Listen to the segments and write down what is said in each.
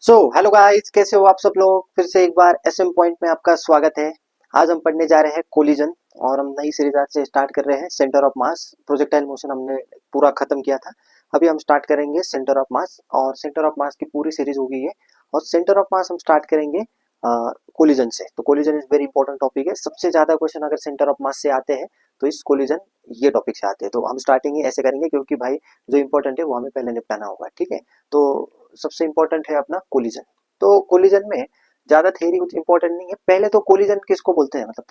Hello guys, कैसे हो आप सब लोग। फिर से एक बार एसएम पॉइंट में आपका स्वागत है। आज हम पढ़ने जा रहे हैं कोलिजन और हम नई सीरीज आज से स्टार्ट कर रहे हैं। Centre of mass projectile motion हमने पूरा खत्म किया था। अभी हम स्टार्ट करेंगे सेंटर ऑफ मास और सेंटर ऑफ मास की पूरी सीरीज होगी ये। और सेंटर ऑफ मास हम स्टार्ट करेंगे कोलिजन से। तो collision is very important topic है। सबसे ज्यादा क्वेश्चन अगर सेंटर ऑफ मास से आते हैं तो इस कोलिजन ये टॉपिक से आते हैं। तो हम स्टार्टिंग ही ऐसे करेंगे क्योंकि भाई जो इंपॉर्टेंट है वो हमें पहले निपटाना होगा, ठीक है। तो सबसे इंपॉर्टेंट है अपना कोलिजन। तो कोलिजन में ज्यादा थ्योरी कुछ इंपॉर्टेंट नहीं है। पहले तो कोलिजन किसको बोलते हैं, मतलब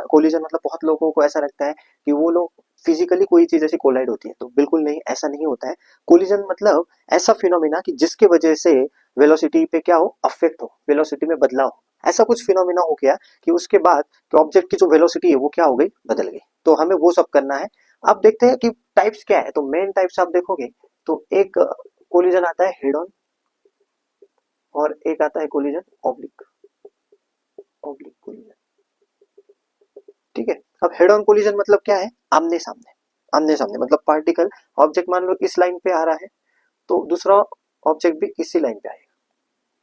कोलिजन मतलब बहुत लोगों को ऐसा लगता है कि वो लोग फिजिकली कोई चीज ऐसी कोलाइड होती है, तो बिल्कुल नहीं, ऐसा नहीं होता है। कोलिजन मतलब ऐसा फिनोमिना कि जिसके वजह से वेलोसिटी पे क्या हो, अफेक्ट हो, वेलोसिटी में बदलाव हो। ऐसा कुछ फिनोमिना हो गया कि उसके बाद कि ऑब्जेक्ट की जो वेलोसिटी है वो क्या हो गई, बदल गई। तो हमें वो सब करना है। अब देखते हैं कि टाइप्स क्या है। तो मेन टाइप्स आप देखोगे तो एक कोलिजन आता है हेड ऑन और एक आता है कोलिजन ऑब्लिक। ऑब्लिक कोलिजन, ठीक है। अब हेड ऑन कोलिजन मतलब क्या है, आमने सामने। आमने सामने मतलब पार्टिकल, ऑब्जेक्ट मान लो इस लाइन पे आ रहा है तो दूसरा ऑब्जेक्ट भी इसी लाइन पे आएगा,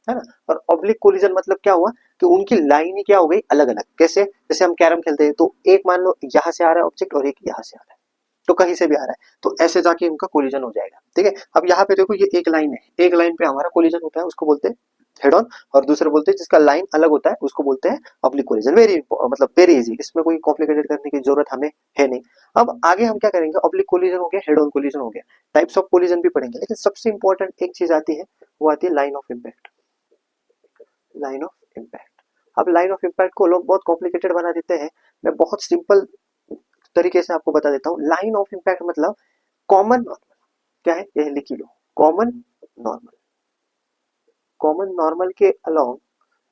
है ना। और ऑब्लिक कोलिजन मतलब क्या हुआ कि उनकी लाइन ही क्या हो गई, अलग अलग। कैसे, जैसे हम कैरम खेलते हैं तो एक मान लो यहाँ से आ रहा है ऑब्जेक्ट और एक यहाँ से आ रहा है, तो कहीं से भी आ रहा है, तो ऐसे जाके उनका कोलिजन हो जाएगा, ठीक है। अब यहाँ पे देखो ये एक लाइन है, एक लाइन पे हमारा कोलिजन होता है, उसको बोलते हैं हेड ऑन। और दूसरे बोलते हैं जिसका लाइन अलग होता है उसको बोलते हैं ऑब्लिक कोलिजन। वेरी मतलब वेरी इजी, इसमें कोई कॉम्प्लिकेटेड करने की जरूरत हमें है नहीं। अब आगे हम क्या करेंगे, ऑब्लिक कोलिजन हो गया, हेड ऑन कोलिजन हो गया, टाइप्स ऑफ कोलिजन भी पढ़ेंगे। लेकिन सबसे इंपॉर्टेंट एक चीज आती है, वो आती है line of impact. Line of impact. अब लाइन ऑफ इम्पैक्ट को लोग बहुत कॉम्प्लिकेटेड बना देते हैं। मैं बहुत सिंपल तरीके से आपको बता देता हूँ। लाइन ऑफ इम्पैक्ट मतलब कॉमन नॉर्मल। क्या है, यह लिख ही लो, कॉमन नॉर्मल। कॉमन नॉर्मल के अलावा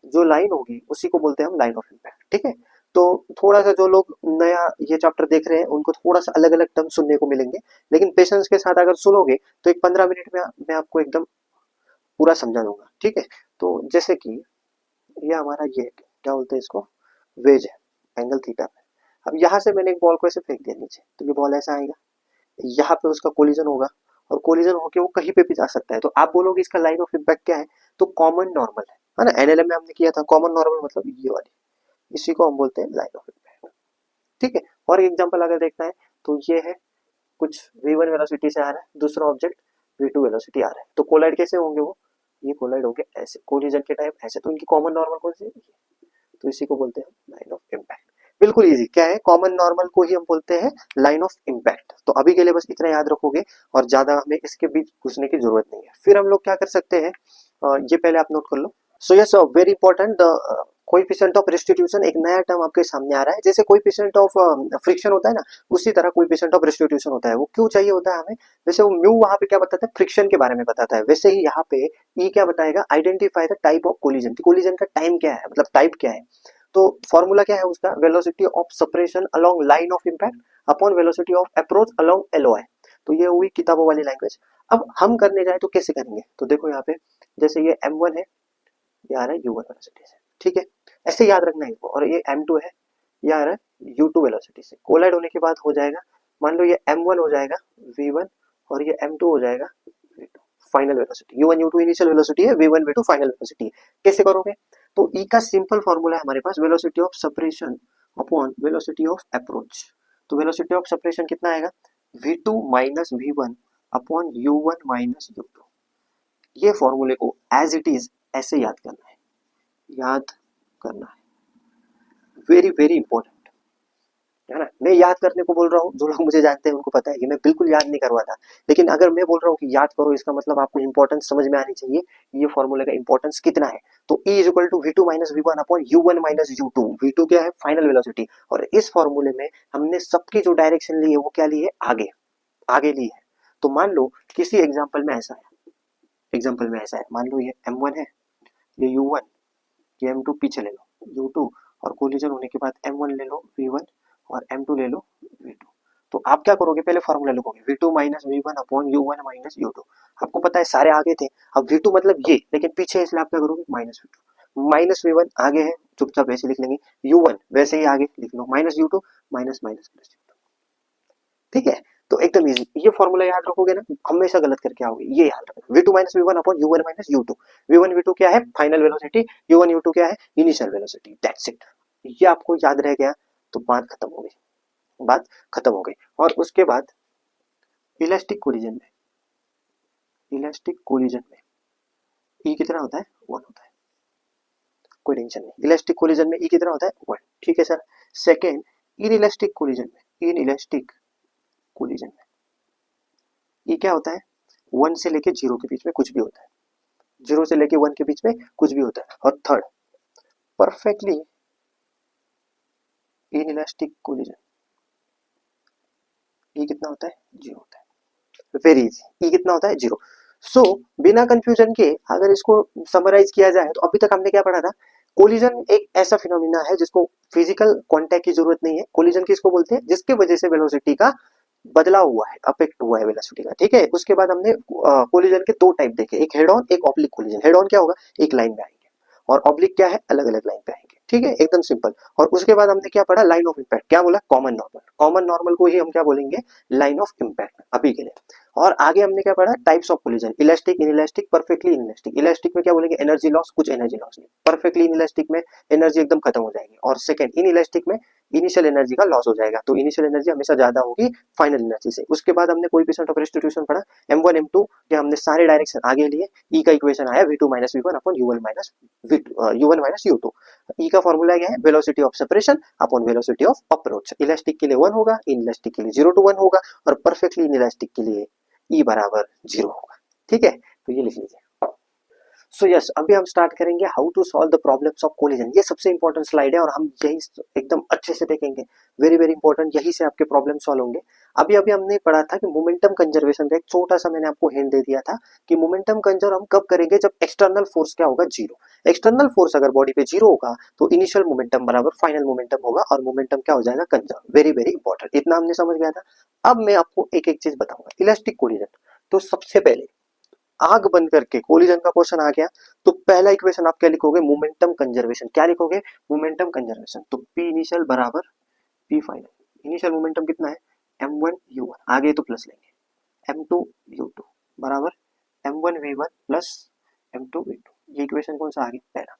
जो लाइन होगी उसी को बोलते हैं हम लाइन ऑफ इम्पैक्ट, ठीक है। तो थोड़ा सा जो लोग नया ये चैप्टर देख रहे हैं उनको थोड़ा सा अलग अलग टर्म सुनने को मिलेंगे, लेकिन पेशेंस के साथ अगर सुनोगे तो एक 15 मिनट में मैं आपको एकदम पूरा समझा दूंगा, ठीक है। तो जैसे कि ये हमारा ये क्या बोलते हैं इसको, वेज है, एंगल थीटा पे। अब यहाँ से मैंने एक बॉल को ऐसे फेंक दिया नीचे, तो ये बॉल ऐसा आएगा, यहाँ पे उसका कोलिजन होगा और कोलिजन होके वो कहीं पे भी जा सकता है। तो आप बोलोगे इसका लाइन ऑफ इम्पैक्ट क्या है, तो कॉमन नॉर्मल है ना। एनएलएम में हमने किया था कॉमन नॉर्मल मतलब ये वाली, इसी को हम बोलते हैं लाइन ऑफ इम्पैक्ट, ठीक है। और एग्जांपल अगर देखना है तो ये है, कुछ v1 वेलोसिटी से आ रहा है, दूसरा ऑब्जेक्ट v2 वेलोसिटी आ रहा है, तो कोलाइड कैसे होंगे वो, ये कोलाइड होंगे ऐसे, कोलिजन के टाइम ऐसे। तो इनकी कॉमन नॉर्मल कौन सी है, तो इसी को बोलते हैं लाइन ऑफ इम्पैक्ट। बिल्कुल इजी, क्या है, कॉमन नॉर्मल को ही हम बोलते हैं लाइन ऑफ इम्पैक्ट। तो अभी के लिए बस इतना याद रखोगे और ज्यादा हमें इसके बीच घुसने की जरूरत नहीं है। फिर हम लोग क्या कर सकते हैं, ये पहले आप नोट कर लो। So yes, very important, the coefficient of restitution. एक नया टर्म आपके सामने आ रहा है। जैसे कोएफिशिएंट ऑफ फ्रिक्शन होता है ना, उसी तरह कोएफिशिएंट ऑफ रेस्टिट्यूशन होता है। वो क्यों चाहिए होता है हमें, वैसे वो म्यू वहां पे क्या बताता है, फ्रिक्शन के बारे में बताता है, वैसे ही यहाँ पे ई क्या बताएगा, identify the type of collision. Collision का टाइम क्या है, मतलब टाइप क्या है। तो फॉर्मूला क्या है उसका, velocity of separation along line of impact upon velocity of approach along LOI. तो ये हुई किताबों वाली लैंग्वेज। अब हम करने जाए तो कैसे करेंगे, तो देखो यहाँ पे जैसे ये m1 है, ये आ रहा है u1 वेलोसिटी से, ठीक है। ऐसे याद रखना है इसको। और ये m2 है, ये आ रहा है u2 वेलोसिटी से। कोलाइड होने के बाद हो जाएगा, मान लो ये m1 हो जाएगा v1 और ये m2 हो जाएगा v2। Final velocity u1 u2 initial velocity है, v1 v2 फाइनल वेलोसिटी है। कैसे करोगे, तो ई का सिंपल फॉर्मूला है हमारे पास, velocity of separation upon velocity of approach. तो वेलोसिटी ऑफ सेपरेशन कितना आएगा, v2 minus v1 upon u1 minus u2। ये फॉर्मूले को एज इट इज ऐसे याद करना है, याद करना है, वेरी वेरी इंपॉर्टेंट, है ना। मैं याद करने को बोल रहा हूँ, जो लोग मुझे जानते हैं उनको पता है कि मैं बिल्कुल याद नहीं करवाता। लेकिन अगर मैं बोल रहा हूँ कि याद करो, इसका मतलब आपको इंपॉर्टेंस समझ में आनी चाहिए, ये फॉर्मूले का इंपॉर्टेंस कितना है। तो E is equal to we two minus we one upon you one minus you two. We two क्या है, फाइनल वेलोसिटी, और इस फॉर्मूले में हमने सबकी जो डायरेक्शन ली है वो क्या ली है, आगे, आगे ली है। तो मान लो किसी एग्जाम्पल में ऐसा है, एग्जाम्पल में ऐसा है, मान लो ये m1 है, ये u1, ये m2 पीछे ले लो u2, और कोलिजन होने के बाद m1 ले लो v1 और m2 ले लो v2। तो आप क्या करोगे, पहले फॉर्मूला लिखोगे v2 minus v1 upon u1 minus u2। आपको पता है सारे आगे थे, अब v2 मतलब ये, लेकिन पीछे है, इसलिए आप क्या करोगे, माइनस v2। माइनस v1 आगे है, चुपचाप ऐसे लिख लेंगे, u1 वैसे ही आगे लिख लो, minus u2, minus minus plus u2, ठीक है। तो एकदम इजी, ये फॉर्मूला याद रखोगे ना, हमेशा गलत करके आओगे, ये याद रखो, v2 minus we one upon u1 minus u2। v1 v2 क्या है फाइनल वेलोसिटी, u1 u2 क्या है इनिशियल वेलोसिटी, दैट्स इट। ये आपको याद रह गया तो बात खत्म हो गई, बात खत्म हो गई। और उसके बाद इलास्टिक कोलिजन में, इलास्टिक कोलिजन में ई कितना होता है 1 होता है, कोई टेंशन नहीं। इलास्टिक कोलिजन में ई कितना होता है 1, ठीक है sir. Second, in elastic collision में, इन इलास्टिक कोलिजन में ये क्या होता है 1 से लेके 0 के बीच में कुछ भी होता है, 0 से लेके 1 के बीच में कुछ भी होता है। और third, perfectly in elastic collision ये कितना होता है 0 होता है, वेरी इजी। ई कितना होता है 0। सो बिना कंफ्यूजन के अगर इसको समराइज किया जाए तो अभी तक हमने क्या पढ़ा था, कोलिजन एक ऐसा फिनोमिना है जिसको फिजिकल कांटेक्ट की जरूरत नहीं है। कोलिजन किसको बोलते हैं, जिसके वजह से वेलोसिटी का बदलाव हुआ है, अफेक्ट हुआ है वेलोसिटी का, ठीक है। उसके बाद हमने कोलिजन के दो टाइप देखे, एक हेड ऑन एक ऑब्लिक कोलिजन। हेड ऑन क्या होगा, एक लाइन में आएंगे, और ऑब्लिक क्या है अलग अलग लाइन पे आएंगे, ठीक है, एकदम सिंपल। और उसके बाद हमने क्या पढ़ा, लाइन ऑफ इम्पैक्ट, क्या बोला कॉमन नॉर्मल, कॉमन नॉर्मल को ही हम क्या बोलेंगे लाइन ऑफ इम्पैक्ट अभी के लिए। और आगे हमने क्या पढ़ा, types of collision, elastic, inelastic, perfectly inelastic. Elastic में क्या बोलेंगे एनर्जी लॉस, कुछ एनर्जी लॉस नहीं। परफेक्टली इनइलास्टिक में एनर्जी एकदम खत्म हो जाएगी। और सेकंड इनइलास्टिक में इनिशियल एनर्जी का लॉस हो जाएगा, तो इनिशियल एनर्जी हमेशा ज्यादा होगी फाइनल एनर्जी से। उसके बाद हमने कोएफिशिएंट ऑफ रेस्टिट्यूशन पढ़ा, m1 m2 के हमने सारे डायरेक्शन आगे लिए। ई का इक्वेशन आया v2 minus v1 upon u1 minus u1 minus u2। ई का फॉर्मूला क्या है, velocity of separation upon velocity of approach. Elastic के लिए 1 होगा, इनइलास्टिक के लिए 0 to 1 होगा, और परफेक्टली इनइलास्टिक के लिए ई बराबर 0 होगा, ठीक है। तो ये लिख लीजिए। सो यस, अभी हम स्टार्ट करेंगे how to solve the problems of collision. ये सबसे इंपॉर्टेंट स्लाइड है और हम यही एकदम अच्छे से देखेंगे, वेरी वेरी इंपॉर्टेंट, यही से आपके प्रॉब्लम सॉल्व होंगे। अभी अभी हमने पढ़ा था कि मोमेंटम कंजर्वेशन का एक छोटा सा मैंने आपको हिंट दे दिया था कि मोमेंटम कंजर्व हम कब करेंगे, जब एक्सटर्नल फोर्स क्या होगा 0। एक्सटर्नल फोर्स अगर बॉडी पे 0 होगा तो इनिशियल मोमेंटम बराबर फाइनल मोमेंटम होगा, और मोमेंटम क्या हो जाएगा कंजर्व। वेरी वेरी इंपॉर्टेंट, इतना हमने समझ गया था। अब मैं आपको एक एक चीज बताऊंगा। इलास्टिक कोलिजन, तो सबसे पहले आग बंद करके कोलिजन का क्वेश्चन आ गया तो पहला इक्वेशन आप क्या लिखोगे, मोमेंटम कंजर्वेशन। क्या लिखोगे, मोमेंटम कंजर्वेशन। तो पी इनिशियल बराबर पी फाइनल। इनिशियल मोमेंटम कितना है m1 u1, आगे तो प्लस लेंगे, m2 u2 बराबर m1 v1 plus m2 v2। ये इक्वेशन कौन सा आ गया, पहला।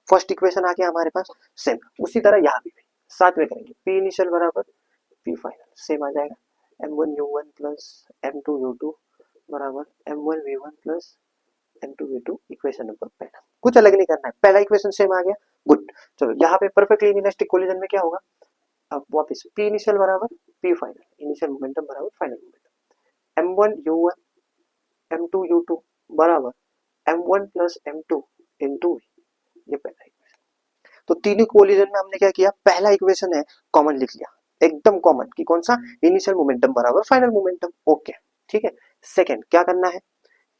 फर्स्ट इक्वेशन आ गया हमारे पास। सेम उसी तरह यहाँ भी साथ में करेंगे, पी इनिशियल बराबर पी फाइनल, सेम आ जाएगा m1 u1 plus m2 u2 बराबर m1 v1 plus m2 v2। Equation number पहला, कुछ अलग नहीं करना है, पहला इक्वेशन सेम आ गया, गुड। चलो यहाँ पे परफेक्टली इनइलास्टिक कोलिजन में क्या होगा, अब वापस p इनिशियल बराबर p फाइनल, इनिशियल मोमेंटम बराबर final momentum, m1 u1 m2 u2 बराबर m1 plus m2 into v। ये पहला इक्वेशन। तो तीनों कोलिजन में हमने क्या किया, पहला इक्वेशन है कॉमन लिख लिया, एकदम कॉमन, कि कौन सा, इनिशियल मोमेंटम बराबर फाइनल मोमेंटम, ओके, ठीक है। सेकंड क्या करना है,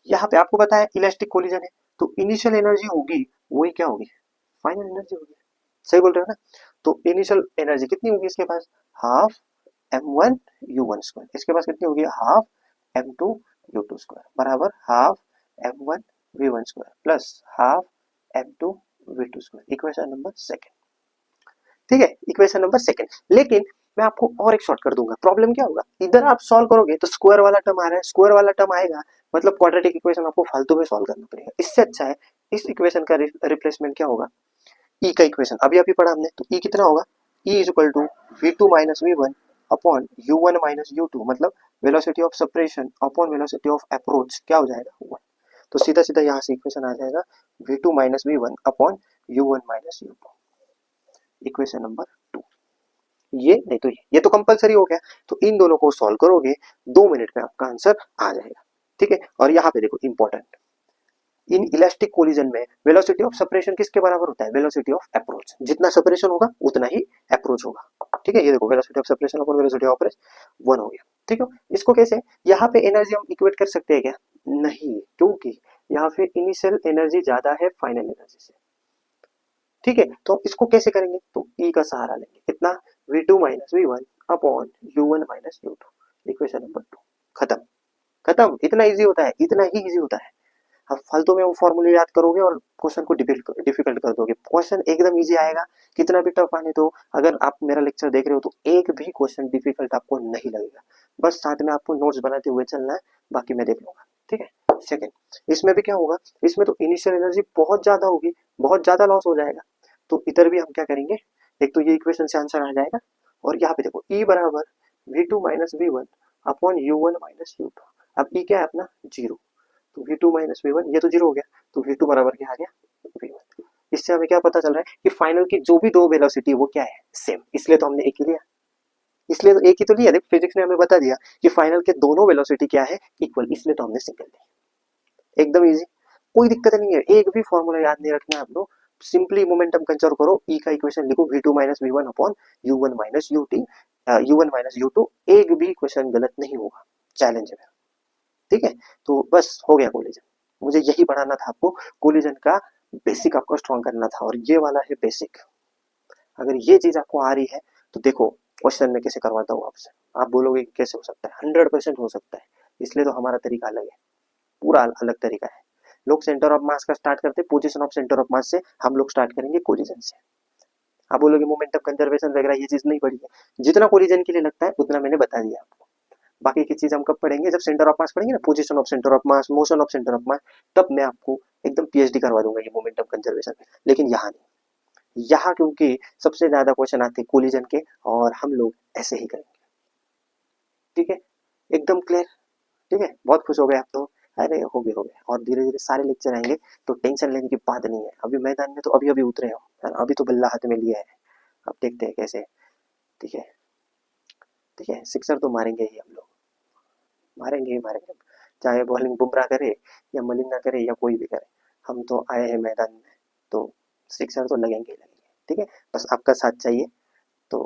यहाँ पे आपको पता है इलास्टिक कोलिजन है तो इनिशियल एनर्जी होगी वही क्या होगी, फाइनल एनर्जी होगी, सही बोल रहे हो ना। तो इनिशियल एनर्जी कितनी होगी इसके पास, हाफ m1 u1 स्क्वायर, इसके पास कितनी होगी, हाफ m2 u2 स्क्वायर बराबर half m1 v1 square plus half m2 v2 square. Equation number second, ठीक है, इक्वेशन नंबर सेकंड। लेकिन मैं आपको और एक शॉर्ट कर दूंगा। प्रॉब्लम क्या होगा, इधर आप सॉल्व करोगे तो स्क्वायर वाला टर्म आ रहा है, स्क्वायर वाला टर्म आएगा मतलब क्वाड्रेटिक इक्वेशन आपको फालतू में सॉल्व करना पड़ेगा। इससे अच्छा है इस इक्वेशन का रिप्लेसमेंट क्या होगा, ई का इक्वेशन अभी अभी पढ़ा हमने, तो ई कितना होगा, E is equal to v2 minus v1 upon u1 minus u2, मतलब velocity of separation upon velocity of approach क्या हो जाएगा 1। तो सीधा सीधा यहाँ से इक्वेशन आ जाएगा v2 minus v1 upon u1 minus u2, equation number 2। ये नहीं तो ये तो कंपलसरी हो गया। तो इन दोनों को सॉल्व करोगे 2 मिनट में आपका आंसर आ जाएगा, ठीक है। और यहाँ पे देखो इंपॉर्टेंट, इन इलास्टिक कोलिजन में वेलोसिटी ऑफ सेपरेशन किसके बराबर होता है, वेलोसिटी ऑफ अप्रोच। जितना सेपरेशन होगा उतना ही अप्रोच होगा, ठीक है। ये देखो velocity of separation upon velocity of approach 1 हो गया, ठीक है। इसको कैसे, यहाँ पे एनर्जी हम इक्वेट कर सकते हैं क्या, नहीं, क्योंकि यहाँ पे इनिशियल एनर्जी ज्यादा है फाइनल एनर्जी से, ठीक है। तो हम इसको कैसे करेंगे, तो ई का सहारा लेंगे, कितना, v2 minus v1 upon u1 minus u2, equation number 2। खत्म, खत्म, इतना इजी होता है, इतना ही इजी होता है। आप फालतू में वो फॉर्मूले याद करोगे और क्वेश्चन को डिफिकल्ट कर दोगे। क्वेश्चन एकदम इजी आएगा, कितना भी टफ आने दो। अगर आप मेरा लेक्चर देख रहे हो तो एक भी क्वेश्चन डिफिकल्ट आपको नहीं लगेगा, बस साथ में आपको नोट्स बनाते हुए चलना है, बाकी मैं देख लूंगा, ठीक है। सेकंड, इसमें भी क्या होगा, इसमें तो इनिशियल एनर्जी बहुत ज्यादा होगी, बहुत ज्यादा लॉस हो जाएगा, तो इधर भी हम क्या करेंगे, एक तो ये इक्वेशन से आंसर आ जाएगा, और यहाँ पे देखो E बराबर V2 minus V1 upon U1 minus U2। अब E क्या है अपना, जीरो, तो V2 माइनस V1 ये तो जीरो हो गया, तो V2 बराबर क्या आ गया, V1। इससे हमें क्या पता चल रहा है कि फाइनल की जो भी दो वेलोसिटी वो क्या है, सेम, इसलिए तो हमने एक ही लिया, इसलिए तो एक ही तो लिया। देख फिजिक्स ने हमें बता दिया कि फाइनल के दोनों वेलोसिटी क्या है, इक्वल, इसलिए तो हमने सिंगल लिया। एकदम इजी, कोई दिक्कत नहीं है, एक भी फॉर्मूला याद नहीं रखना है आप लोग, सिंपली मोमेंटम कंजर्व करो, ई का इक्वेशन लिखो V2 minus V1 upon U1 minus U2, U1 minus U2, एक भी क्वेश्चन गलत नहीं होगा, चैलेंज है, ठीक है। तो बस हो गया कोलिजन, मुझे यही पढ़ाना था आपको, कोलिजन का बेसिक आपको स्ट्रॉन्ग करना था, और ये वाला है बेसिक। अगर ये चीज आपको आ रही है तो देखो क्वेश्चन में कैसे करवाता हूँ आपसे, आप बोलोगे कैसे हो सकता है, 100% हो सकता है, इसलिए तो हमारा तरीका अलग है, पूरा अलग तरीका है। लोग सेंटर ऑफ मास का स्टार्ट करते हैं, position of centre of mass से, हम लोग स्टार्ट करेंगे कोलिजन से। आप बोलोगे मोमेंटम कंजर्वेशन वगैरह ये चीज नहीं पढ़ी है, जितना कोलिजन के लिए लगता है उतना मैंने बता दिया आपको। बाकी की चीज हम कब पढ़ेंगे, जब सेंटर ऑफ मास पढ़ेंगे ना, position of centre of mass, motion of centre of mass, तब मैं आपको एकदम PhD करवा दूंगा ये मोमेंटम कंजर्वेशन में, लेकिन यहाँ नहीं। यहाँ क्योंकि सबसे ज्यादा क्वेश्चन आते हैं कोलिजन के, और हम लोग ऐसे ही करेंगे, ठीक है, एकदम क्लियर, ठीक है। बहुत खुश हो गए आप तो, अरे हो गए, और धीरे धीरे सारे लेक्चर आएंगे, तो टेंशन लेने की बात नहीं है। अभी मैदान में तो अभी अभी उतरे हो, है ना, अभी तो बल्ला हाथ में लिया है, अब देखते हैं कैसे, ठीक है, ठीक है, सिक्सर तो मारेंगे ही हम लोग, मारेंगे ही मारेंगे, चाहे बॉलिंग बुमराह करे या मलिंगा करे या कोई भी करे, हम तो आए हैं मैदान में, तो सिक्सर तो लगेंगे ही लगेंगे, ठीक है। बस आपका साथ चाहिए, तो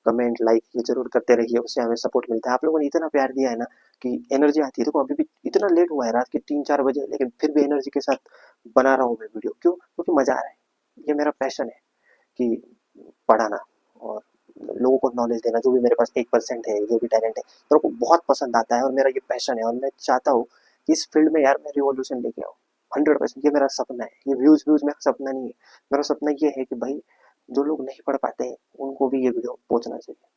कमेंट लाइक ये जरूर करते रहिए, उससे हमें सपोर्ट मिलता है। आप लोगों ने इतना प्यार दिया है ना कि एनर्जी आती है। देखो अभी भी इतना लेट हुआ है, रात के 3-4 बजे, लेकिन फिर भी एनर्जी के साथ बना रहा हूँ मैं वीडियो, क्यों, क्योंकि मजा आ रहा है, ये मेरा पैशन है कि पढ़ाना और लोगों को नॉलेज देना, जो भी मेरे पास 1% है, जो भी टैलेंट है, मेरे को बहुत पसंद आता है, और मेरा ये पैशन है, और मैं चाहता हूँ कि इस फील्ड में यार मैं रिवॉल्यूशन लेके आऊँ, 100%, ये मेरा सपना है। ये व्यूज व्यूज मेरा सपना नहीं है, मेरा सपना ये है कि भाई जो लोग नहीं पढ़ पाते हैं उनको भी ये वीडियो पहुंचना चाहिए,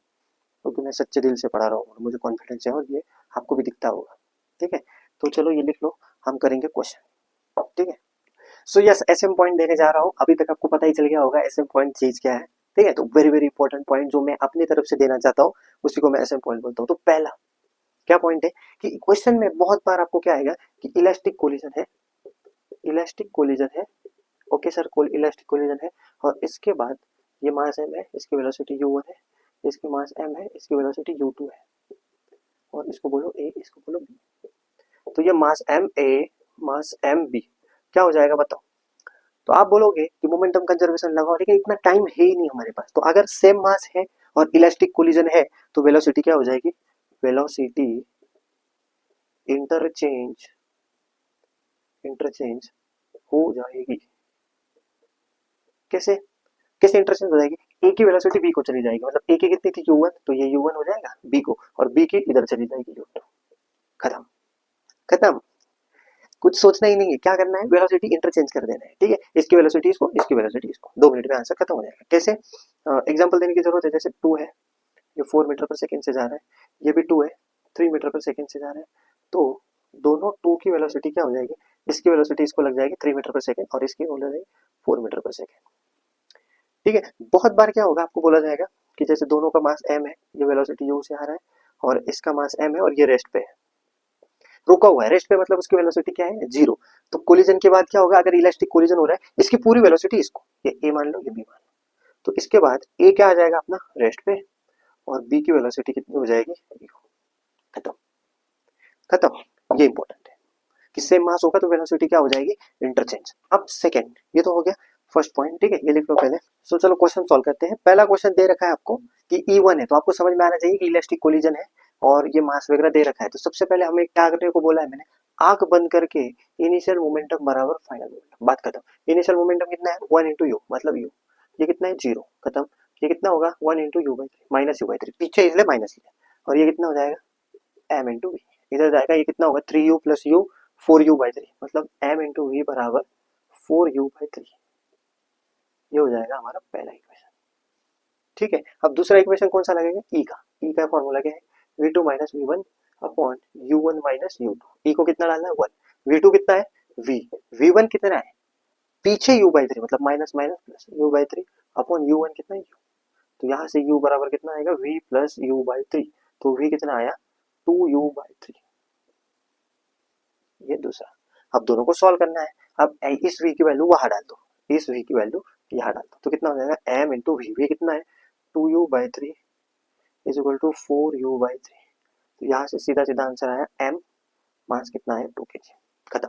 क्योंकि मैं सच्चे दिल से पढ़ा रहा हूँ और मुझे कॉन्फिडेंस है, और ये आपको भी दिखता होगा, ठीक है। तो चलो ये लिख लो, हम करेंगे क्वेश्चन, ठीक है। सो यस, SM पॉइंट देने जा रहा हूँ, अभी तक आपको पता ही चल गया होगा SM पॉइंट चीज क्या है, ठीक है। तो वेरी वेरी इंपॉर्टेंट पॉइंट जो मैं अपनी तरफ से देना चाहता हूँ, उसी को मैं SM पॉइंट बोलता हूँ। तो पहला क्या पॉइंट है कि क्वेश्चन में बहुत बार आपको क्या आएगा कि इलास्टिक कोलिजन है, इलास्टिक कोलिजन है, ओके सर, इलास्टिक कोलिजन है, और इसके बाद ये मास m है, इसकी वेलोसिटी u1 है, इसकी मास m है, इसकी वेलोसिटी u2 है, और इसको बोलो a, इसको बोलो b। तो ये मास m a, mass m b क्या हो जाएगा बताओ। तो आप बोलोगे कि मोमेंटम कंजर्वेशन लगाओ, लेकिन इतना टाइम है ही नहीं हमारे पास। तो अगर सेम मास है और इलास्टिक कोलिजन है, तो वेलोसिटी क्या हो जाएगी, वेलोसिटी इंटरचेंज, इंटरचेंज हो जाएगी। कैसे, कैसे इंटरचेंज हो जाएगी, ए की वेलोसिटी बी को चली जाएगी, मतलब ए की कितनी थी u1, तो ये u1 हो जाएगा बी को, और बी की इधर चली जाएगी u2, खत्म, खत्म, कुछ सोचना ही नहीं है, क्या करना है, वेलोसिटी इंटरचेंज कर देना है, ठीक है। इसकी वेलोसिटी इसको, इसकी वेलोसिटी इसको, 2 मिनट में आंसर खत्म हो जाएगा। कैसे, एग्जांपल देने की जरूरत है, जैसे 2 है, ये 4 मीटर पर सेकंड से जा रहा है, ये भी 2 है, 3 मीटर पर सेकंड से जा रहा है, तो दोनों 2 की वेलोसिटी क्या हो जाएगी, इसकी वेलोसिटी इसको लग जाएगी 3 मीटर पर सेकंड, और इसकी हो जाएगी 4 मीटर पर सेकंड, ठीक है। बहुत बार क्या होगा, आपको बोला जाएगा कि जैसे दोनों का मास m है, ये वेलोसिटी u से आ रहा है, और इसका मास m है, और ये रेस्ट पे है, रुका हुआ है, रेस्ट पे, मतलब उसकी वेलोसिटी क्या है, जीरो। तो कोलिजन के बाद क्या होगा, अगर इलास्टिक कोलिजन हो रहा है, इसकी पूरी वेलोसिटी इसको, ये a मान लो, ये b मान लो, तो इसके बाद a क्या आ जाएगा अपना, रेस्ट पे, और b की वेलोसिटी कितनी हो जाएगी, खत्म, खत्म। ये इंपॉर्टेंट है कि सेम मास होगा तो वेलोसिटी क्या हो जाएगी, इंटरचेंज। अब सेकंड, ये तो हो गया फर्स्ट पॉइंट, ठीक है, ये लिख लो पहले। सो चलो क्वेश्चन सॉल्व करते हैं। पहला क्वेश्चन दे रखा है आपको कि E1 है, तो आपको समझ में आना चाहिए कि इलास्टिक कोलिजन है, और ये मास वगैरह दे रखा है। तो सबसे पहले हमें क्या करने को बोला है मैंने, आंख बंद करके इनिशियल मोमेंटम बराबर फाइनल मोमेंटम, बात खत्म। इनिशियल मोमेंटम कितना है, 1 इंटू यू, मतलब यू, ये कितना है, जीरो, खत्म। ये कितना होगा, 1 into you by three, minus you by three, पीछे इसलिए माइनस लिया, और ये कितना हो जाएगा, एम इंटू वी, इधर जाएगा, ये कितना होगा, 3u plus you, 4u by three, मतलब m इंटू वी बराबर 4u बाई थ्री। ये हो जाएगा हमारा पहला इक्वेशन, ठीक है। अब दूसरा इक्वेशन कौन सा लगेगा, ई का, ई का फॉर्मूला क्या है, v two minus we one upon you one minus you two. E को कितना डालना है 1, वी टू कितना है v, वी वन कितना है पीछे u बाई थ्री मतलब minus minus plus u by three upon you one कितना है u। तो यहाँ से u बराबर कितना आएगा v plus you by three. तो v कितना आया 2u बाई थ्री। ये दूसरा। अब दोनों को सॉल्व करना है। अब इस v की वैल्यू वहां डाल दो, इस v की वैल्यू यहाँ डाल दो, तो कितना हो जाएगा m इंटू वी। वी कितना है 2u by three is equal to 4u by three. तो यहाँ से सीधा सीधा आंसर आया m, मास कितना है 2 kg। खत्म।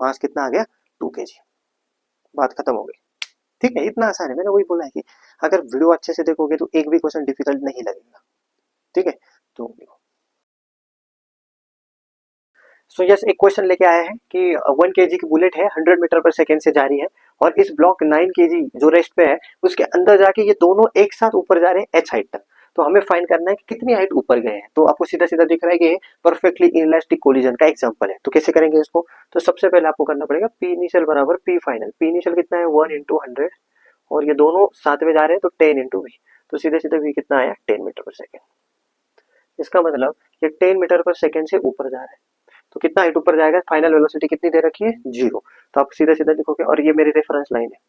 मास कितना आ गया 2 kg। बात खत्म हो गई। ठीक है, इतना आसान है। मैंने वही बोला है कि अगर वीडियो अच्छे से देखोगे तो एक भी क्वेश्चन डिफिकल्ट नहीं लगेगा। ठीक है, तो सो यस एक क्वेश्चन लेके आया है कि 1 kg की बुलेट है 100 मीटर पर सेकेंड से जा रही है और इस ब्लॉक 9 kg जो रेस्ट पे है उसके अंदर जाके ये दोनों एक साथ ऊपर जा रहे हैं h हाइट तक। तो हमें फाइंड करना है कि कितनी हाइट ऊपर गए हैं। तो आपको सीधा सीधा दिख रहा है कि परफेक्टली इनलास्टिक कोलिजन का एग्जांपल है। तो कैसे करेंगे इसको? तो सबसे पहले आपको करना पड़ेगा पी इनिशियल बराबर पी फाइनल। पी इनिशियल कितना है 1 इंटू 100 और ये दोनों साथ में जा रहे हैं तो 10 इंटू वी। तो सीधे सीधे वी कितना आया 10 मीटर पर सेकेंड। इसका मतलब ये 10 मीटर पर सेकेंड से ऊपर जा रहा है। तो कितना हाइट ऊपर जाएगा? फाइनल वेलोसिटी कितनी दे रखी है 0। तो आप सीधा सीधा लिखोगे और ये मेरी रेफरेंस लाइन है।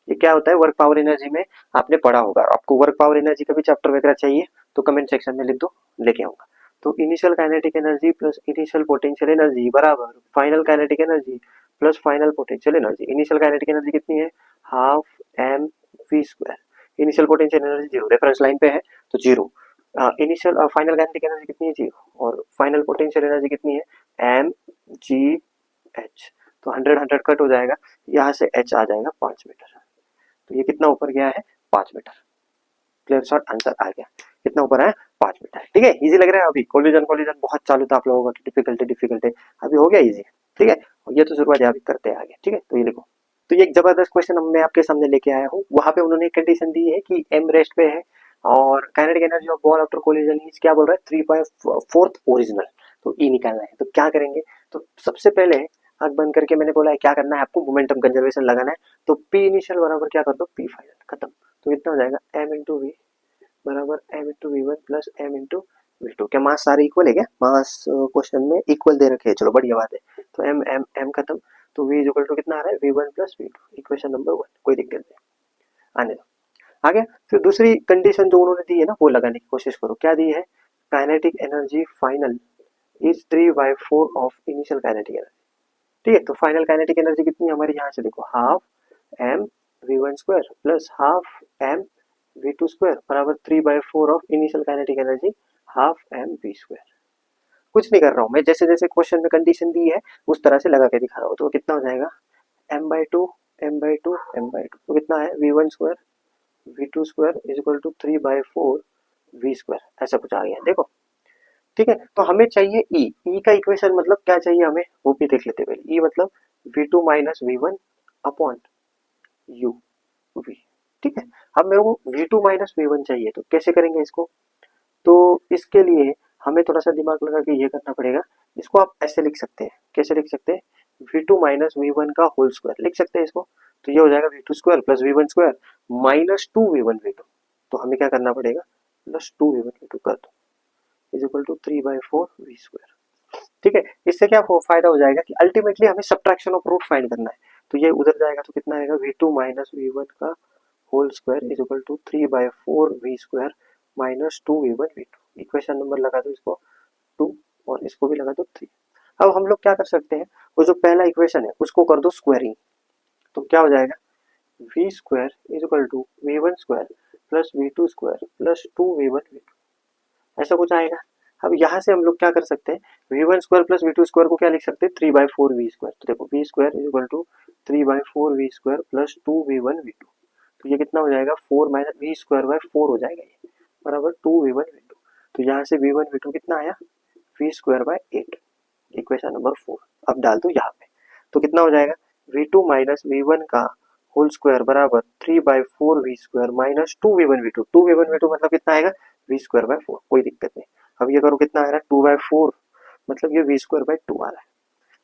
ये क्या होता है वर्क पावर एनर्जी में आपने पढ़ा होगा। आपको वर्क पावर एनर्जी का भी चैप्टर वगैरह चाहिए तो कमेंट सेक्शन में लिख दो, लेके आऊंगा। तो initial kinetic energy plus initial potential energy बराबर final kinetic energy plus final potential energy. Initial kinetic energy कितनी है half M we square. Initial potential energy 0, reference line पे है तो 0। इनिशियल फाइनल काइनेटिक एनर्जी कितनी है 0 और फाइनल पोटेंशियल एनर्जी कितनी है एम जी एच। तो 100 100 कट हो जाएगा, यहाँ से एच आ जाएगा 5 मीटर। तो ये कितना ऊपर गया है 5 मीटर। क्लियर शॉर्ट आंसर आ गया। कितना ऊपर है 5 मीटर। ठीक है, इजी लग रहा है। अभी कोलिजन कोलिजन बहुत चालू था आप लोगों का, डिफिकल्टी डिफिकल्टी अभी हो गया इजी। ठीक है, और ये तो शुरुआत है, अभी करते हैं आगे। ठीक है, तो ये देखो, तो ये एक जबरदस्त क्वेश्चन मैं आपके सामने लेके आया हूँ। वहां पे उन्होंने एक कंडीशन दी है कि एम रेस्ट पे है और kinetic energy of ball after collision is क्या बोल रहा है 3/4 ओरिजिनल। तो ई निकालना है। तो क्या करेंगे? तो सबसे पहले आंख बंद करके मैंने बोला है क्या करना है आपको, मोमेंटम कंजर्वेशन लगाना है। तो पी इनिशियल बराबर क्या कर दो पी फाइनल। खत्म। तो कितना हो जाएगा एम इंटू वी बराबर M into V one plus M into V two. क्या मास सारे इक्वल है? क्या मास क्वेश्चन में इक्वल दे रखे हैं? चलो बढ़िया बात है। तो एम एम एम खत्म। तो वी इक्वल टू कितना आ रहा है V one plus we two. Equation number 1, कोई दिक्कत नहीं, आने दो। आ गया। फिर दूसरी कंडीशन जो उन्होंने दी है ना वो लगाने की कोशिश करो। क्या दी है? Kinetic energy final is 3/4 of initial kinetic energy. ठीक है, तो फाइनल काइनेटिक एनर्जी कितनी है हमारी? यहाँ से देखो half M V one square plus half M V two square बराबर 3/4 of initial kinetic energy half M we square. कुछ नहीं कर रहा हूँ मैं, जैसे जैसे क्वेश्चन में कंडीशन दी है उस तरह से लगा के दिखा रहा हूँ। तो कितना हो जाएगा M by two M by two M by two. तो कितना है V one square V two square is equal to 3/4 we square. ऐसा कुछ आ गया देखो। ठीक है, तो हमें चाहिए ई। ई का इक्वेशन मतलब क्या चाहिए हमें वो भी देख लेते पहले। ई मतलब V two minus we one upon U V. ठीक है, अब मेरे को V two minus we one चाहिए। तो कैसे करेंगे इसको? तो इसके लिए हमें थोड़ा सा दिमाग लगा के ये करना पड़ेगा। इसको आप ऐसे लिख सकते हैं। कैसे लिख सकते हैं? V two minus we one का होल स्क्वायर लिख सकते हैं इसको। तो ये हो जाएगा v two square plus v one square minus two v one v two. तो हमें क्या करना पड़ेगा plus two v one v two कर दो is equal to 3/4 we square. ठीक है, इससे क्या फायदा हो जाएगा कि अल्टीमेटली हमें सब्ट्रैक्शन ऑफ रूट फाइंड करना है। तो ये उधर जाएगा तो कितना आएगा v two minus we one का whole square is equal to 3/4 we square minus two v one v two. Equation number लगा दो इसको 2 और इसको भी लगा दो 3। अब हम लोग क्या कर सकते हैं, वो जो पहला इक्वेशन है उसको कर दो स्क्वायरिंग। तो क्या हो जाएगा v square is equal to v one square plus we two square plus two v one v two. ऐसा कुछ आएगा। अब यहाँ से हम लोग क्या कर सकते हैं v one square plus we two square को क्या लिख सकते हैं 3/4 वी स्क्वायर। तो देखो v square is equal to 3/4 we square plus two v one v two. तो ये कितना हो जाएगा 4 माइनस वी स्क्वायर बाय 4 हो जाएगा ये बराबर two v one v two. तो यहाँ से वी वन वी टू कितना आया v square by 8। Equation number 4 अब डाल दो यहाँ पे। तो कितना हो जाएगा v two minus we one का होल स्क्वायर बराबर 3/4 we square minus two v one v two. Two v one v two मतलब कितना आएगा वी स्क्वायर बाय 4। कोई दिक्कत नहीं। अब ये करो कितना आ रहा है 2/4 मतलब ये वी स्क्वायर बाय 2 आ रहा है।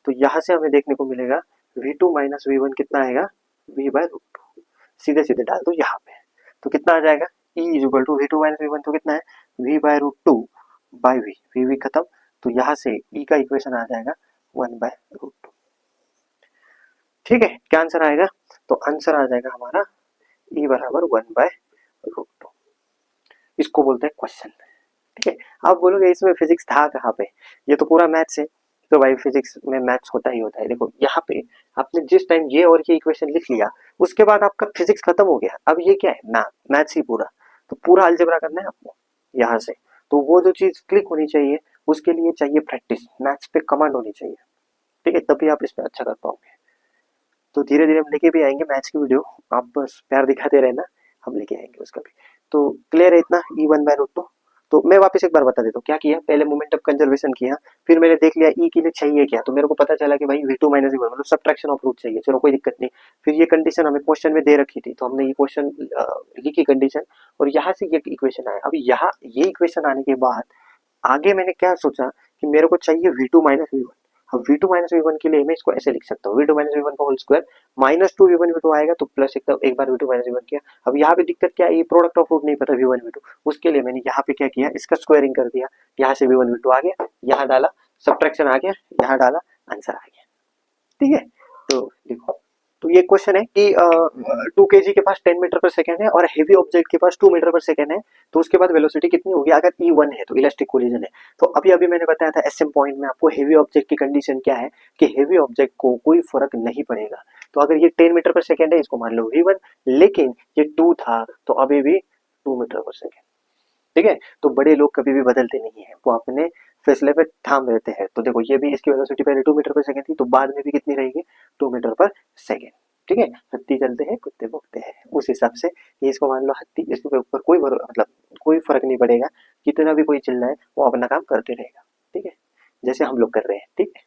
तो यहाँ से हमें देखने को मिलेगा v two minus we one कितना आएगा वी बाय रूट टू। सीधे सीधे डाल दो यहाँ पे। तो कितना आ जाएगा e is equal to we two minus we one तो कितना है v by root two by v, v खत्म, तो यहाँ से ई का इक्वेशन आ जाएगा 1/√2। ठीक है, क्या आंसर आएगा? तो आंसर आ जाएगा हमारा ई बराबर 1/√2। इसको बोलते हैं क्वेश्चन। ठीक है, आप बोलोगे इसमें फिजिक्स था कहाँ पे, ये तो पूरा मैथ्स है। तो भाई फिजिक्स में मैथ्स होता ही होता है। देखो यहाँ पे आपने जिस टाइम ये और ये इक्वेशन लिख लिया, उसके बाद आपका फिजिक्स खत्म हो गया। अब ये क्या है, मैथ्स ही पूरा, तो पूरा अलजेब्रा करना है आपको यहाँ से। तो वो जो चीज क्लिक होनी चाहिए, उसके लिए चाहिए प्रैक्टिस, मैथ्स पे कमांड होनी चाहिए। ठीक है, तभी आप इसमें अच्छा कर पाओगे। तो धीरे धीरे हम लेके भी आएंगे मैथ्स की वीडियो, आप बस प्यार दिखाते रहना, हम लेके आएंगे उसका भी। तो क्लियर है इतना, E1/√2। तो मैं वापस एक बार बता देता हूँ क्या किया। पहले मोमेंटम कंजर्वेशन किया, फिर मैंने देख लिया ई के लिए चाहिए क्या, तो मेरे को पता चला कि भाई V2 - V1 मतलब सब्ट्रैक्शन ऑफ रूट चाहिए। चलो कोई दिक्कत नहीं। फिर ये कंडीशन हमें क्वेश्चन में दे रखी थी, तो हमने ये क्वेश्चन लिखी कंडीशन, और यहाँ से ये इक्वेशन आया। अब यहाँ ये इक्वेशन आने के बाद आगे मैंने क्या सोचा कि मेरे को चाहिए V2 - V1। अब V2 - V1 के लिए मैं इसको ऐसे लिख सकता हूँ, V2 - V1 का होल स्क्वायर, -2 V1 V2 आएगा, तो प्लस एक बार V2 - V1 किया। अब यहाँ पे दिक्कत क्या है, ये प्रोडक्ट ऑफ रूट नहीं पता V1 V2, उसके लिए मैंने यहाँ पे क्या किया, इसका स्क्वायरिंग कर दिया। यहाँ से V1 V2 आ गया, यहाँ डाला, सब्ट्रैक्शन आ गया, यहाँ डाला, आंसर आ गया। ठीक है, तो देखो, तो ये क्वेश्चन है कि 2 kg के पास 10 मीटर पर सेकेंड है और हेवी ऑब्जेक्ट के पास 2 मीटर पर सेकेंड है, तो उसके बाद वेलोसिटी कितनी होगी अगर E1 है, तो इलास्टिक कोलिजन है। तो अभी अभी मैंने बताया था एसएम पॉइंट में आपको हेवी ऑब्जेक्ट की कंडीशन क्या है कि हेवी ऑब्जेक्ट को कोई फर्क नहीं पड़ेगा। तो अगर ये 10 मीटर पर सेकेंड है, इसको मान लो V1, लेकिन ये 2 था तो अभी भी 2 मीटर पर सेकेंड। ठीक है, तो बड़े लोग कभी भी बदलते नहीं है, वो अपने फैसले पे ठाम रहते हैं। तो देखो ये भी, इसकी वेलोसिटी पहले 2 मीटर पर सेकेंड थी, तो बाद में भी कितनी रहेगी, 2 मीटर पर सेकेंड। ठीक है, हत्ती चलते हैं कुत्ते भौंकते हैं, उस हिसाब से ये इसको मान लो हत्ती, इसके ऊपर कोई मतलब कोई फर्क नहीं पड़ेगा, कितना भी कोई चिल्लाए वो अपना काम करते रहेगा। ठीक है, जैसे हम लोग कर रहे हैं। ठीक है,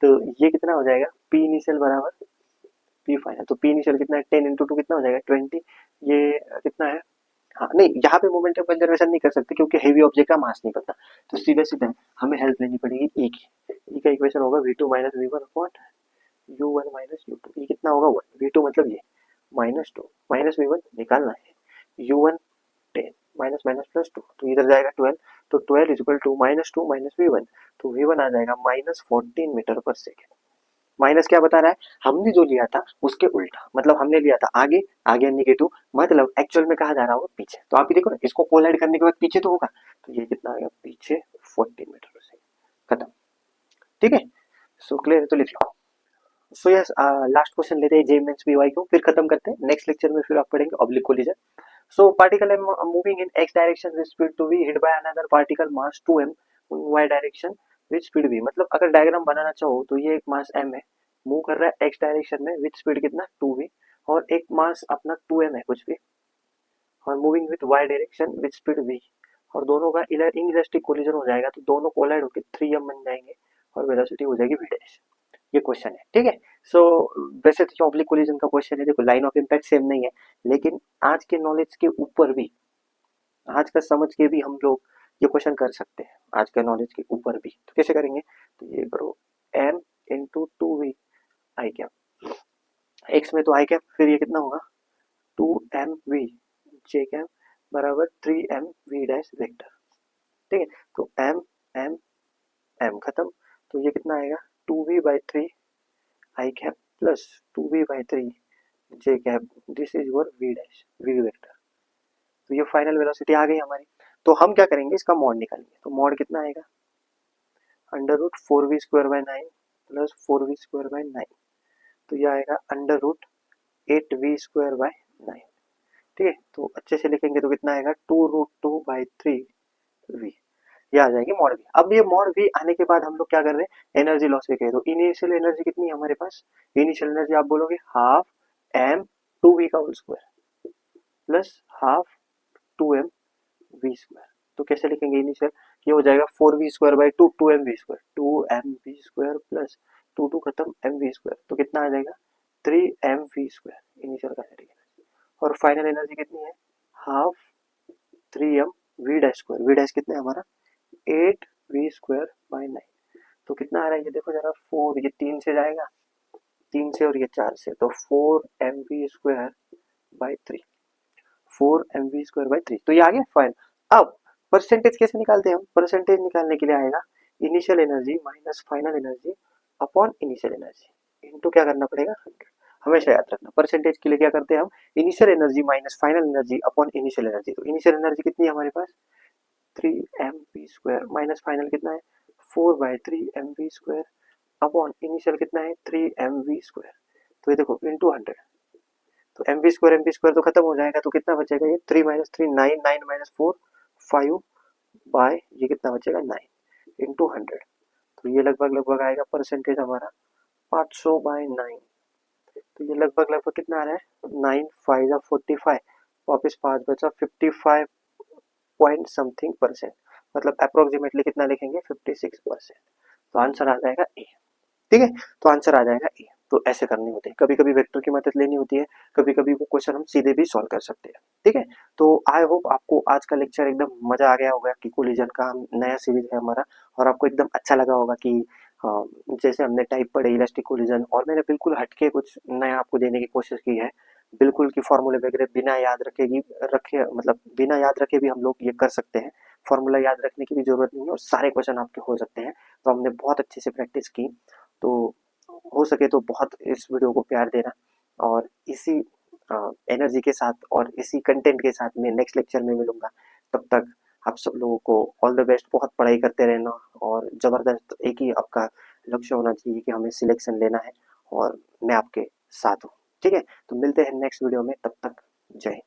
तो ये कितना हो जाएगा, पी इनिशियल बराबर पी फाइनल। तो पी इनिशियल कितना है, 10 × 2 कितना हो जाएगा, 20। ये कितना है, हाँ नहीं, यहाँ पे मोमेंटम कंजर्वेशन नहीं कर सकते क्योंकि हेवी ऑब्जेक्ट का मास नहीं पता, तो सीधे सीधे हमें हेल्प लेनी पड़ेगी ई की। ई का इक्वेशन होगा V2 - V1 upon U1 - U2। ये कितना होगा, 1। V2 मतलब ये -2 -V1 निकालना है, U1 10, माइनस माइनस प्लस 2, तो इधर जाएगा 12, तो 12 इज इक्वल टू -2 - V1, तो V1 आ जाएगा -14 मीटर पर सेकेंड। माइनस क्या बता रहा है, हमने जो लिया था उसके उल्टा, मतलब हमने लिया था आगे, आगे निगेटिव, मतलब एक्चुअल में कहा जा रहा होगा पीछे। तो आप ही देखो ना, इसको कोलाइड करने के बाद पीछे तो होगा, तो ये कितना आएगा, पीछे 14 मीटर पर सेकेंड। खत्म। ठीक है, सो क्लियर है, तो लिख लो। सो यस, लास्ट क्वेश्चन लेते हैं जे मेंस बीवाई को, फिर खत्म करते हैं। नेक्स्ट लेक्चर में फिर आप पढ़ेंगे oblique collision. So particle m moving in x direction with speed 2v hit by another particle mass 2m in y direction with speed v। मतलब अगर डायग्राम बनाना चाहो तो ये एक मास m है, मूव कर रहा है x डायरेक्शन में विथ स्पीड कितना 2v, और एक मास अपना 2m है कुछ भी, और moving with y direction with speed v, और दोनों का इनइलास्टिक कोलिजन हो जाएगा, तो दोनों कोलाइड होकर 3m बन जाएंगे और वेलोसिटी हो जाएगी v डैश। ये क्वेश्चन है। ठीक है, सो वैसे तो ऑब्लिक कोलिजन का क्वेश्चन है, देखो लाइन ऑफ इम्पैक्ट सेम नहीं है, लेकिन आज के नॉलेज के ऊपर भी, आज का समझ के भी हम लोग ये क्वेश्चन कर सकते हैं, आज के नॉलेज के ऊपर भी। तो कैसे करेंगे, तो ये करो m इंटू 2v आई कैप, x में तो आई कैप, फिर ये कितना होगा 2mv जे कैप बराबर 3mv डैश वेक्टर। ठीक है, तो m m m खत्म, तो ये कितना आएगा 2v/3 I cap plus 2v/3 J cap, this is your v dash v vector. तो ये फाइनल वेलोसिटी आ गई हमारी। तो हम क्या करेंगे, इसका मॉड निकालेंगे। तो मॉड कितना आएगा, √4v²/9 प्लस 4v²/9, तो ये आएगा √8v²/9। ठीक है, तो अच्छे से लिखेंगे तो कितना आएगा 2√2/3v, ये आ जाएगी मॉड वी। अब ये मॉड वी आने के बाद हम लोग क्या कर रहे हैं, एनर्जी लॉस पे कह, तो इनिशियल एनर्जी कितनी है हमारे पास, इनिशियल एनर्जी आप बोलोगे हाफ m 2v का whole square plus half 2m v²। तो कैसे लिखेंगे इनिशियल, ये हो जाएगा 4v²/2 2mv², 2mv² प्लस 2 खत्म mv², तो कितना आ जाएगा 3mv² इनिशियल काइनेटिक एनर्जी। और फाइनल एनर्जी कितनी है, half 3m v dash square, v dash कितना है हमारा 8v²/9। तो कितना आ रहा है ये देखो जरा, 4, ये 3 से जाएगा, 3 से, और ये 4 से, तो 4mv²/3, 4mv²/3, तो ये आ गया फाइन। अब परसेंटेज कैसे निकालते हैं हम? परसेंटेज निकालने के लिए आएगा initial energy minus final energy upon initial energy into क्या करना पड़ेगा 100। हमेशा याद रखना परसेंटेज के लिए क्या करते हैं हम, initial energy minus final energy upon initial energy. तो इनिशियल एनर्जी कितनी है हमारे पास 3 mv² माइनस फाइनल कितना है 4/3 mv² अपॉन इनिशियल कितना है 3 mv²। तो ये देखो इंटू 100। तो mv² तो खत्म हो जाएगा, तो कितना बचेगा ये 3 माइनस 3 9 9 माइनस 4 5 बाय ये कितना बचेगा 9 इंटू 100। तो ये लगभग लगभग आएगा परसेंटेज हमारा 500/9। तो ये लगभग लगभग कितना आ रहा है 9 5 45 वापस 5 बचा 55 पॉइंट समथिंग परसेंट, मतलब अप्रोक्सीमेटली कितना लिखेंगे 56%। तो आंसर आ जाएगा ए। ठीक है, तो आंसर आ जाएगा ए। तो ऐसे करनी होती है, कभी कभी वेक्टर की मदद लेनी होती है, कभी कभी वो क्वेश्चन हम सीधे भी सॉल्व कर सकते हैं। ठीक है, तो आई होप आपको आज का लेक्चर एकदम मजा आ गया होगा कि कोलिजन का नया सीरीज है हमारा, और आपको एकदम अच्छा लगा होगा कि जैसे हमने टाइप पढ़े इलास्टिक कोलिजन, और मैंने बिल्कुल हटके कुछ नया आपको देने की कोशिश की है। बिल्कुल कि फॉर्मूले वगैरह बिना याद रखे मतलब बिना याद रखे भी हम लोग ये कर सकते हैं। फॉर्मूला याद रखने की भी जरूरत नहीं है और सारे क्वेश्चन आपके हो सकते हैं। तो हमने बहुत अच्छे से प्रैक्टिस की। तो हो सके तो बहुत इस वीडियो को प्यार देना, और इसी एनर्जी के साथ और इसी कंटेंट के साथ मैं नेक्स्ट लेक्चर में मिलूंगा। तब तक आप सब लोगों को ऑल द बेस्ट, बहुत पढ़ाई करते रहना, और ज़बरदस्त एक ही आपका लक्ष्य होना चाहिए कि हमें सिलेक्शन लेना है, और मैं आपके साथ हूँ। ठीक है, तो मिलते हैं नेक्स्ट वीडियो में, तब तक जय हिंद।